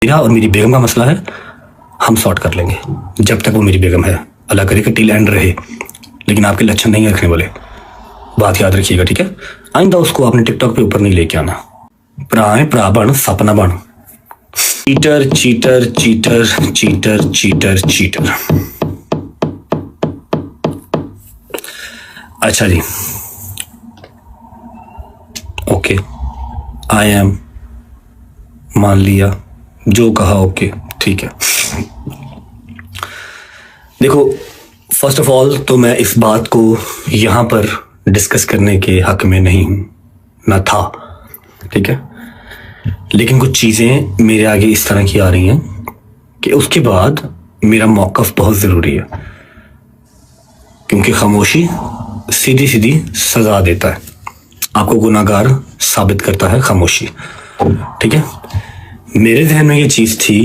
मेरा और मेरी बेगम का मसला है, हम सॉर्ट कर लेंगे जब तक वो मेरी बेगम है। अल्लाह करे कि टिल एंड रहे, लेकिन आपके लक्षण नहीं रखने वाले, बात याद रखिएगा, ठीक है। आइंदा उसको आपने टिकटॉक पे ऊपर नहीं लेके आना। प्रा बन सपना बन। Cheater cheater cheater cheater cheater cheater. अच्छा जी, ओके, आई एम, मान लिया, जो कहा ओके, ठीक है। देखो, फर्स्ट ऑफ ऑल तो मैं इस बात को यहां पर डिस्कस करने के हक में नहीं हूं, ना था, ठीक है। लेकिन कुछ चीजें मेरे आगे इस तरह की आ रही हैं कि उसके बाद मेरा मौकफ बहुत जरूरी है, क्योंकि खामोशी सीधी सीधी सजा देता है, आपको गुनाहगार साबित करता है खामोशी, ठीक है। मेरे जहन में ये चीज थी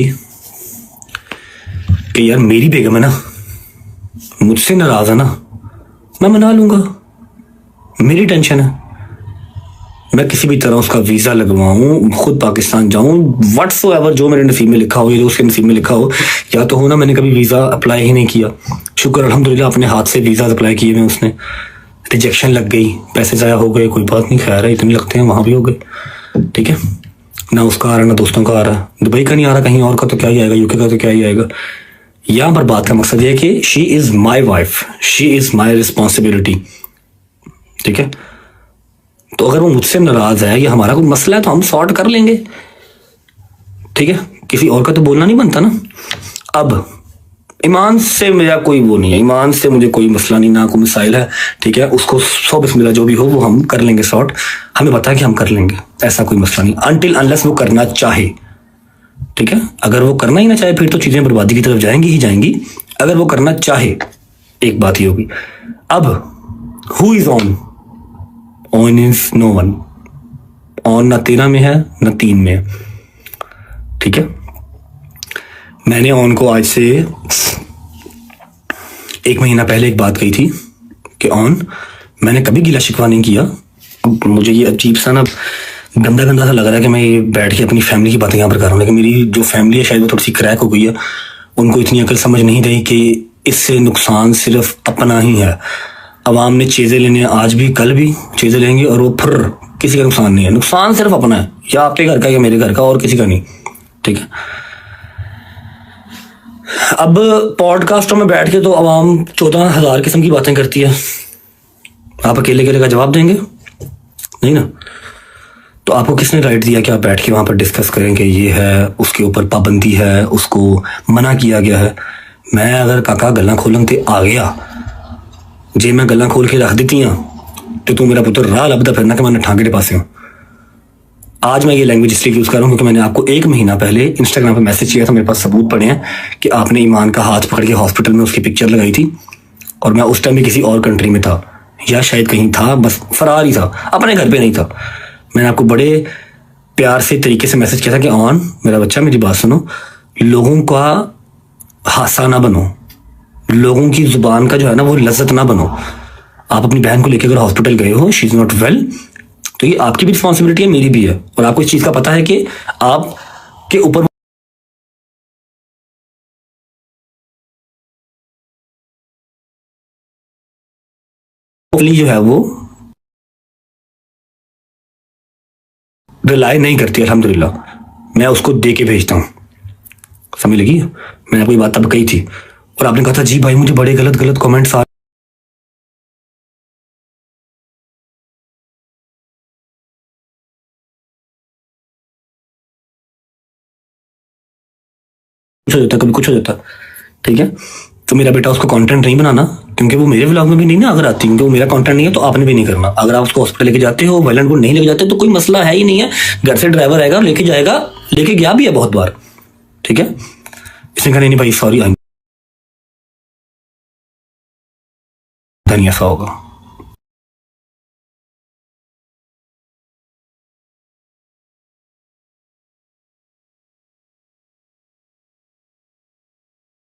कि यार मेरी बेगम है ना, मुझसे नाराज है ना, मैं मना लूंगा, मेरी टेंशन है, मैं किसी भी तरह उसका वीजा लगवाऊं, खुद पाकिस्तान जाऊं, व्हाट्सोएवर जो मेरे नसीब में लिखा हो या जो उसके नसीब में लिखा हो। या तो हो ना, मैंने कभी वीजा अप्लाई ही नहीं किया, शुक्र अल्हम्दुलिल्लाह अपने हाथ से वीजा अप्लाई किए में उसने रिजेक्शन लग गई, पैसे जाया हो गए, कोई बात नहीं, खैर है, इतने लगते हैं, वहां भी हो गए, ठीक है। ना उसका आ रहा ना दोस्तों का आ रहा, दुबई का नहीं आ रहा, कहीं और का तो क्या ही आएगा, यूके का तो क्या ही आएगा। यहां पर बात का मकसद यह है कि she is my wife, she is my responsibility, ठीक है। तो अगर वो मुझसे नाराज है या हमारा कोई मसला है तो हम सॉर्ट कर लेंगे, ठीक है। किसी और का तो बोलना नहीं बनता ना। अब ईमान से मेरा कोई वो नहीं है, ईमान से मुझे कोई मसला नहीं, ना कोई मिसाइल है, ठीक है। उसको सौ बिस्मिल्लाह जो भी हो वो हम कर लेंगे सॉर्ट, हमें पता है कि हम कर लेंगे, ऐसा कोई मसला नहीं, अनटिल अनलेस वो करना चाहे, ठीक है। अगर वो करना ही ना चाहे फिर तो चीजें बर्बादी की तरफ जाएंगी ही जाएंगी। अगर वो करना चाहे, एक बात ही होगी। अब who is on? On is no one. On ना 13 में है ना 3 में है, ठीक है। मैंने ऑन को आज से 1 महीना पहले एक बात कही थी कि ऑन, मैंने कभी गिला शिकवा नहीं किया। मुझे ये अजीब सा ना गंदा गंदा सा लग रहा है कि मैं ये बैठ के अपनी फैमिली की बातें यहाँ पर कर रहा हूँ, लेकिन मेरी जो फैमिली है शायद वो थोड़ी सी क्रैक हो गई है, उनको इतनी अकल समझ नहीं रही कि इससे नुकसान सिर्फ अपना ही है। अवाम ने चीज़ें लेने, आज भी कल भी चीज़ें लेंगे और वो फिर किसी का नुकसान नहीं है, नुकसान सिर्फ अपना है, या आपके घर का या मेरे घर का, और किसी का नहीं, ठीक है। अब पॉडकास्टों में बैठ के तो अवाम 14,000 किस्म की बातें करती है, आप अकेले अकेले का जवाब देंगे नहीं ना। तो आपको किसने राइट दिया कि आप बैठ के वहां पर डिस्कस करें कि ये है, उसके ऊपर पाबंदी है, उसको मना किया गया है। मैं अगर काका गल्ला खोलन ते आ गया, जे मैं गल्ला खोल के रख दी तो तू मेरा पुत्र राह लभदा फिरना कि मैं ठांगे के पासे हूं। आज मैं ये लैंग्वेज इसलिए यूज कर रहा हूं क्योंकि मैंने आपको 1 महीना पहले इंस्टाग्राम पे मैसेज किया था, मेरे पास सबूत पड़े हैं कि आपने ईमान का हाथ पकड़ के हॉस्पिटल में उसकी पिक्चर लगाई थी, और मैं उस टाइम भी किसी और कंट्री में था, या शायद कहीं था, बस फरार ही था, अपने घर पे नहीं था। मैंने आपको बड़े प्यार से तरीके से मैसेज किया था कि ऑन मेरा बच्चा, मेरी बात सुनो, लोगों का हासा ना बनो, लोगों की जुबान का जो है ना वो लज्जत ना बनो। आप अपनी बहन को लेकर अगर हॉस्पिटल गए हो, शी इज नॉट वेल, तो ये आपकी भी रिस्पॉन्सिबिलिटी है, मेरी भी है, और आपको इस चीज का पता है कि आपके ऊपर जो है वो रिलाई नहीं करती, अल्हम्दुलिल्लाह मैं उसको दे के भेजता हूँ, समझ लगी। मैंने आपको ये बात तब कही थी, और आपने कहा था जी भाई मुझे बड़े गलत गलत कमेंट्स आ कुछ हो जाता, कभी कुछ हो जाता, ठीक है। तो मेरा बेटा उसको कंटेंट नहीं बनाना, क्योंकि वो मेरे व्लॉग में भी नहीं ना अगर आती, क्योंकि वो मेरा कंटेंट नहीं है, तो आपने भी नहीं करना। अगर आप उसको हॉस्पिटल लेके जाते हो, वायलेंट को नहीं लेके जाते, तो कोई मसला है ही नहीं है, घर से ड्राइवर आएगा लेके जाएगा, लेके गया भी है बहुत बार, ठीक है। इसने कहा नहीं भाई सॉरी, धनिया सा होगा।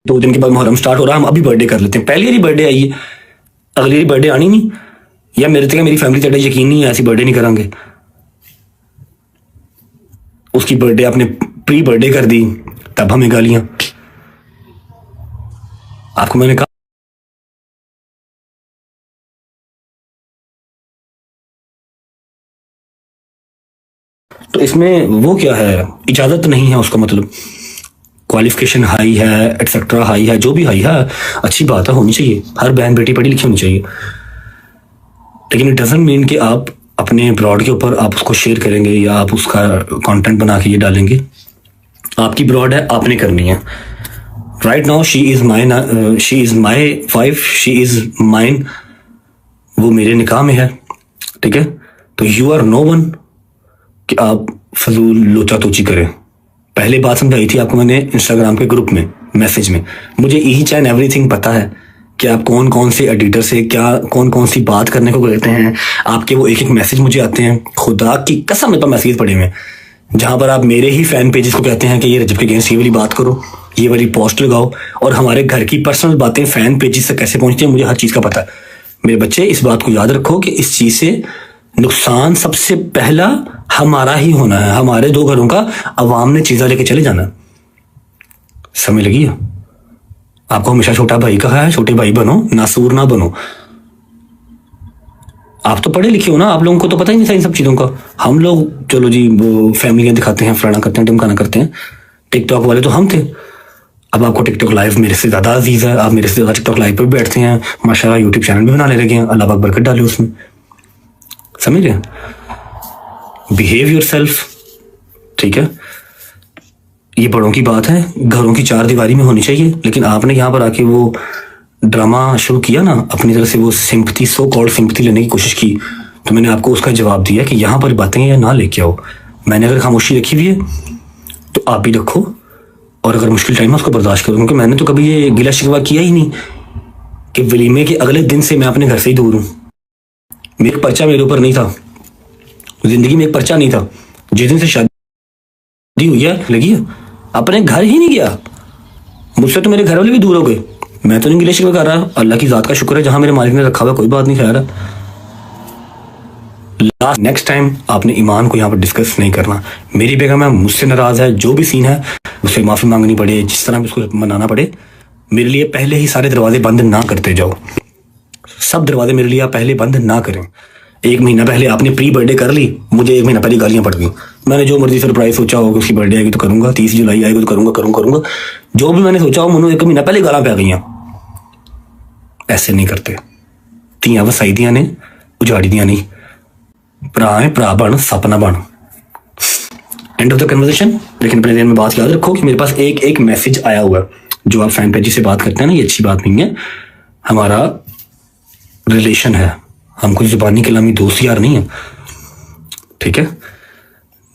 दो दिन के बाद मुहर्रम स्टार्ट हो रहा है, हम अभी बर्थडे कर लेते हैं, पहली बारी बर्थडे आई है, अगली बारी बर्थडे आनी नहीं, या मेरे तक मेरी फैमिली यकीन नहीं है, ऐसी बर्थडे नहीं करांगे। उसकी बर्थडे आपने प्री बर्थडे कर दी, तब हमें गालियां। आपको मैंने कहा तो इसमें वो क्या है, इजाजत नहीं है उसका मतलब। क्वालिफिकेशन हाई है, एटसेट्रा हाई है, जो भी हाई है अच्छी बात है, होनी चाहिए। हर बहन बेटी पढ़ी लिखी होनी चाहिए, लेकिन इट डजंट मीन कि आप अपने ब्रॉड के ऊपर आप उसको शेयर करेंगे या आप उसका कंटेंट बना के ये डालेंगे। आपकी ब्रॉड है, आपने करनी है। Right now she is my wife, she is mine, वो मेरे निकाह में है, ठीक है। तो यू आर नो वन कि आप फजूल लोचा तोची करें। पहले बात समझाई थी आपको मैंने इंस्टाग्राम के ग्रुप में, मैसेज में। मुझे ईच एंड एवरीथिंग पता है कि आप कौन कौन से एडिटर से क्या कौन कौन सी बात करने को कहते हैं। आपके वो एक एक मैसेज मुझे आते हैं, खुदा की कसम मेरे पास मैसेज पड़े हुए जहां पर आप मेरे ही फैन पेजेस को कहते हैं कि ये रजब के अगेंस्ट ये वाली बात करो, ये वाली पोस्ट लगाओ। और हमारे घर की पर्सनल बातें फैन पेजेस से कैसे पहुंचती हैं मुझे हर चीज का पता है। मेरे बच्चे इस बात को याद रखो कि इस चीज से नुकसान सबसे पहला हमारा ही होना है। हमारे दो घरों का अवाम ने चीजा लेके चले जाना। समझ लगी है? आपको हमेशा छोटा भाई कहा है, छोटे भाई बनो, नासूर ना बनो। आप तो पढ़े लिखे हो ना, आप लोगों को तो पता ही नहीं था इन सब चीजों का। हम लोग चलो जी वो फैमिलियां दिखाते हैं, फलाना करते हैं, टिमकाना करते हैं। टिकटॉक वाले तो हम थे। अब आपको टिकटॉक लाइव मेरे से ज्यादा अजीज है, आप मेरे से ज्यादा टिकटॉक लाइव पर भी बैठते हैं, माशाल्लाह यूट्यूब चैनल भी बनाने लगे हैं। अल्लाह पाक बरकत डाले उसमें। समझ रहे? बिहेव योरसेल्फ, ठीक है। ये बड़ों की बात है, घरों की चार दीवारी में होनी चाहिए। लेकिन आपने यहाँ पर आके वो ड्रामा शुरू किया ना, अपनी तरह से वो सिंपथी, सो कॉल्ड सिंपथी लेने की कोशिश की, तो मैंने आपको उसका जवाब दिया कि यहाँ पर बातें या ना लेके आओ। मैंने अगर खामोशी रखी हुई है तो आप भी रखो, और अगर मुश्किल टाइम है उसको बर्दाश्त करो। क्योंकि मैंने तो कभी ये गिला शिकवा किया ही नहीं कि वलीमे के अगले दिन से मैं अपने घर से ही दूर हूँ। मेरा पर्चा मेरे ऊपर नहीं था, जिंदगी में एक पर्चा नहीं था। जिस दिन से शादी हुई है लगी है, अपने घर ही नहीं गया। मुझसे तो मेरे घर वाले भी दूर हो गए। मैं तो नहीं गिले शिकवे कर रहा, अल्लाह की जात का शुक्र है जहां मेरे मालिक ने रखा हुआ, कोई बात नहीं खैर। नेक्स्ट टाइम आपने ईमान को यहाँ पर डिस्कस नहीं करना। मेरी बेगम है, मुझसे नाराज है, जो भी सीन है उससे माफी मांगनी पड़े, जिस तरह भी उसको मनाना पड़े, मेरे लिए पहले ही सारे दरवाजे बंद ना करते जाओ। सब दरवाजे मेरे लिए आप पहले बंद ना करें। एक महीना पहले आपने प्री बर्थडे कर ली, मुझे एक महीना पहले गालियां पड़ गई। मैंने जो मर्जी सरप्राइज सोचा होगा, उसकी बर्थडे आएगी तो करूंगा, 30 जुलाई आएगी तो करूंगा। जो भी मैंने सोचा हो, मुझे एक महीना पहले गालां पै गई। ऐसे नहीं करते। तियां वसाई दियां ने, उजाड़ी दियां नहीं। भरा है, भरा बन, सपना बन। End of the conversation. लेकिन अपने दिन में बात याद रखो कि मेरे पास एक एक मैसेज आया हुआ है। जो आप फैन पेज से बात करते हैं ना, ये अच्छी बात नहीं है। हमारा रिलेशन है, हम कोई जुबानी कलामी दोस्त यार नहीं है, ठीक है।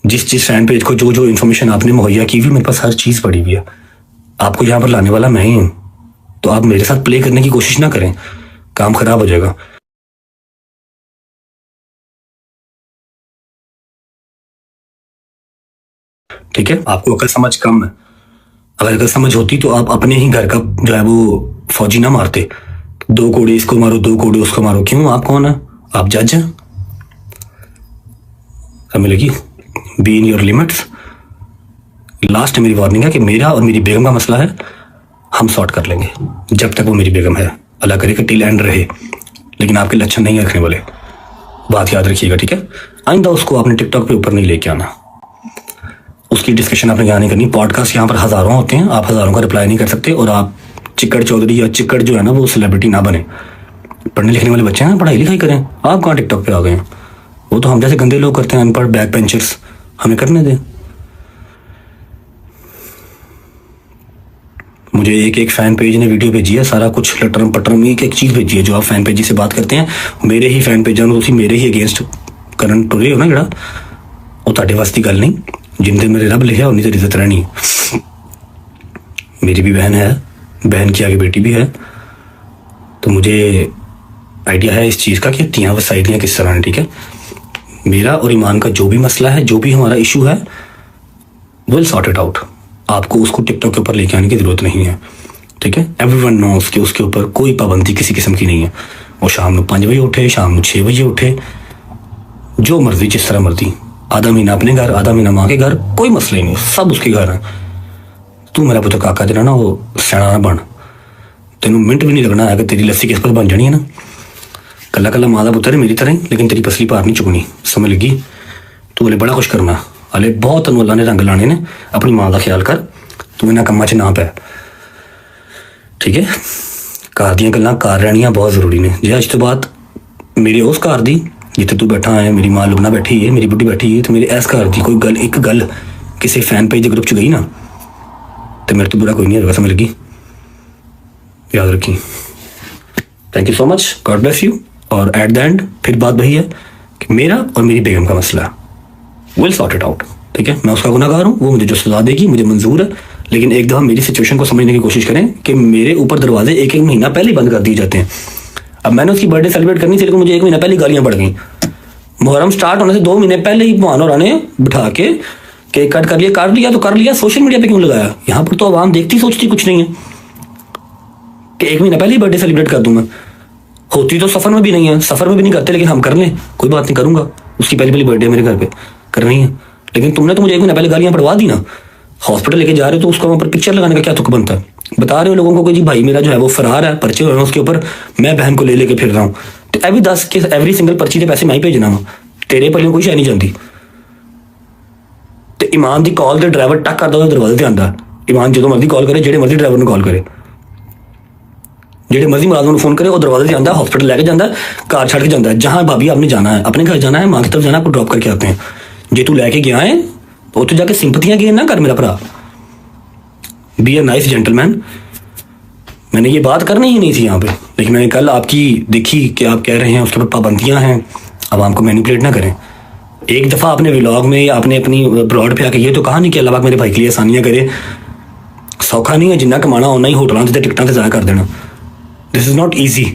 जिस फैन पेज को जो जो इन्फॉर्मेशन आपने मुहैया की हुई, मेरे पास हर चीज पड़ी हुई है। आपको यहाँ पर लाने वाला मैं ही हूं, तो आप मेरे साथ प्ले करने की कोशिश ना करें, काम खराब हो जाएगा। ठीक है, आपको अकल समझ कम है। अगर अकल समझ होती तो आप अपने ही घर का जो है वो फौजी ना मारते। 2 कोड़े इसको मारो, 2 कोड़े उसको मारो। क्यों? आप कौन है? आप जज हैं। हमें लगी be in your limits. Last मेरी वार्निंग है कि मेरा और मेरी बेगम का मसला है, हम सॉर्ट कर लेंगे जब तक वो मेरी बेगम है। अल्लाह करे कि टिल एंड रहे, लेकिन आपके लक्षण नहीं रखने वाले, बात याद रखिएगा, ठीक है। आइंदा उसको आपने टिकटॉक पे ऊपर नहीं लेके आना, उसकी डिस्कशन आपने यहाँ नहीं करनी। पॉडकास्ट यहाँ पर हजारों होते हैं, आप हजारों का रिप्लाई नहीं कर सकते। और आप चिक्कड़ चौधरी या चिक्कड़ जो है ना, वो सेलिब्रिटी ना बने। पढ़ने लिखने वाले बच्चे हैं, पढ़ाई लिखाई करें। आप कहाँ टिकटॉक पे आ गए हैं? वो तो हम जैसे गंदे लोग करते हैं, अनपढ़ बैक बेंचर्स, हमें करने दें। मुझे एक एक फैन पेज ने वीडियो भेजी है, सारा कुछ लटरम पटरम एक एक चीज भेजी है। जो आप फैन पेज से बात करते हैं, मेरे ही फैन पेज तुम मेरे ही अगेंस्ट करन टुरे हो ना, जरा वो ताड़े वास्ती गल नहीं। जिंदे मेरे रब लिखा उन्नी तेरी इज्जत रहनी। मेरी भी बहन है, बहन की आगे बेटी भी है, तो मुझे आइडिया है इस चीज़ का कि तियां वसाइलियाँ किस तरह है, ठीक है। मेरा और ईमान का जो भी मसला है, जो भी हमारा इशू है, विल सॉर्ट इट आउट। आपको उसको टिकटॉक के ऊपर लेके आने की जरूरत नहीं है, ठीक है। एवरीवन नोस कि उसके ऊपर कोई पाबंदी किसी किस्म की नहीं है। वो शाम को 5 बजे उठे, शाम को 6 बजे उठे, जो मर्जी जिस तरह मर्जी, आधा महीना अपने घर, आधा महीना माँ के घर, कोई मसला ही नहीं, सब उसके घर है। तू मेरा पुत्र काका तेरा ना वो सियाना ना बन, तेनों मिनट भी नहीं लगना है कि तेरी लस्सी किस पर बन जानी है ना। कला कला माँ का पुत्र है मेरी तरह ही, लेकिन तेरी पसली पार नहीं चुकनी, समझ लगी। तू बोले बड़ा कुछ करना हाले, बहुत तेन अल्लाह ने रंग लाने ने। अपनी माँ का ख्याल कर, तू इन्होंने कम्मा च ना पै, ठीक है। घर दी गल्लां घर रहनियां बहुत जरूरी ने। जे अज तो बाद मेरे उस घर दी जिथे तू बैठा है, मेरी माँ लुबना बैठी है, मेरी बुढ़ी बैठी है, तो मेरे इस घर की कोई गल, एक गल किसी फैन पेज के ग्रुप च गई ना, तो मेरे तो बुरा कोई नहीं होगा, समझ लगी, याद रखी। Thank you so much, God bless you. और एट द एंड फिर बात वही है कि मेरा और मेरी बेगम का मसला है, विल सॉर्ट इट आउट, ठीक है। मैं उसका गुनाहगार हूँ, वो मुझे जो सजा देगी मुझे मंजूर है, लेकिन एक दफ़ा मेरी सिचुएशन को समझने की कोशिश करें कि मेरे ऊपर दरवाजे एक एक महीना पहले ही बंद कर दिए जाते हैं। अब मैंने उसकी बर्थडे सेलिब्रेट करनी थी, लेकिन मुझे एक महीना पहले गालियाँ पड़ गई। मुहर्रम स्टार्ट होने से 2 महीने पहले ही मोहन और ने बिठा के केक कट कर लिया, काट लिया तो कर लिया, सोशल मीडिया पे क्यों लगाया? यहाँ पर तो आवाम देखती सोचती कुछ नहीं है कि 1 महीना पहले ही बर्थडे सेलिब्रेट कर दूँ मैं। होती तो सफ़र में भी नहीं है, सफ़र में भी नहीं करते, लेकिन हम कर लें, कोई बात नहीं, करूँगा। उसकी पहली बर्थडे मेरे घर पे करनी है, लेकिन तुमने तो मुझे 1 महीना पहले गालियाँ पड़वा दी ना। हॉस्पिटल लेके जा रहे हो तो उसको वहाँ पर पिक्चर लगाने का क्या तुक बनता है? बता रहे हो लोगों को कि जी भाई मेरा जो है वो फरार है, पर्चे हो रहे हैं उसके ऊपर, मैं बहन को ले लेके फिर रहा हूँ, तो एवरी 10 के एवरी सिंगल पर्ची के पैसे मैं ही भेजना वा, तेरे पल्ले कोई शै नहीं जानती। तो ईमान की कॉल तो ड्राइवर टक करता दरवाजे से आता, ईमान जो मर्जी कॉल करे, जेडे मर्जी ड्राइवर ने कॉल करे, जेडे मर्जी मुलाजम फोन करे, वो दरवाजे से आता, हॉस्पिटल लेके जाता, कार छड़ के जाता है, जहाँ भाभी आपने जाना है, अपने घर जाना है, माँ की तरफ जाना है, आपको ड्रॉप करके आते हैं। जे तू लैके गया है तो उत्थे जाके सिंपतियां गेन ना कर मेरा भरा, बी ए नाइस जेंटलमैन। मैंने ये बात करनी ही नहीं थी यहाँ पे, लेकिन मैंने कल आपकी देखी कि आप कह रहे हैं उसके ऊपर पाबंदियां हैं, अब हमको मैनिपुलेट ना करें। एक दफ़ा आपने व्लॉग में या आपने अपनी ब्रॉड पे आके ये तो कहा नहीं कि अल्लाह पाक मेरे भाई के लिए आसानियाँ करे, सौखा नहीं है, जिन्ना कमाना उन्ना ही होटलों से टिकटा से ज़ाया कर देना। This is not easy.